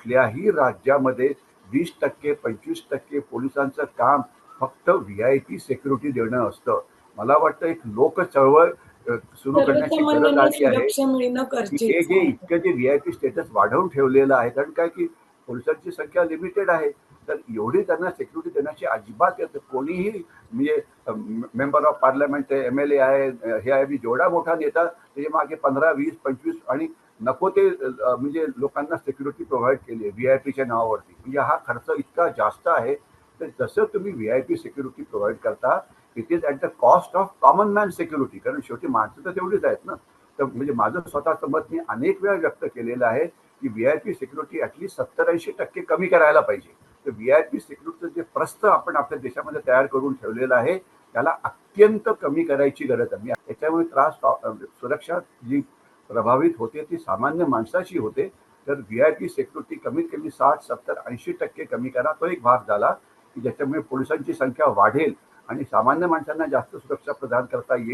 कुठल्याही राज्यामध्ये 20% 25% पोलिसांचं काम फक्त VIP सिक्युरिटी देणं असतं. मला वाटतं एक लोक चळवळ सुरू करण्याची गरज सर्वसामान्यांना आली आहे सुरक्षा मिळणं की हे गरजेचं जे आहे. इतकं जे VIP स्टेटस वाढवून ठेवलेलं आहे. कारण काय की पोलिसांची संख्या लिमिटेड आहे. तर एवढी त्यांना सिक्युरिटी देण्याची अजिबात कोणीही म्हणजे मेंबर ऑफ पार्लमेंट आहे, MLA आहे, हे आहे, जेवढा मोठा नेता त्याच्या मागे 15 20 25 आणि नको ते म्हणजे लोकांना सिक्युरिटी प्रोव्हाइड केली आहे VIPच्या नावावरती. म्हणजे हा खर्च इतका जास्त आहे. तर जसं तुम्ही VIP सिक्युरिटी प्रोव्हाइड करता, it is at the cost of common man security. कारण शेवटी माणसं तर तेवढीच आहेत ना. तर म्हणजे माझं स्वतःचं मत मी अनेक वेळा व्यक्त केलेलं आहे की VIP सिक्युरिटी ॲटलीस्ट 70-80% कमी करायला पाहिजे. तर VIP सिक्युरिटीचं जे प्रस्थ आपण आपल्या देशामध्ये तयार करून ठेवलेलं आहे त्याला अत्यंत कमी करायची गरज आहे. याच्यामुळे सुरक्षा जी प्रभावित होते ती सामान्य माणसाची होते. तर VIP सिक्युरिटी कमीत कमी 60, 70, 80% कमी करा. तो एक भाग झाला की ज्याच्यामुळे पोलिसांची संख्या वाढेल आणि सामान्य माणसांना जास्त सुरक्षा प्रदान करता येईल.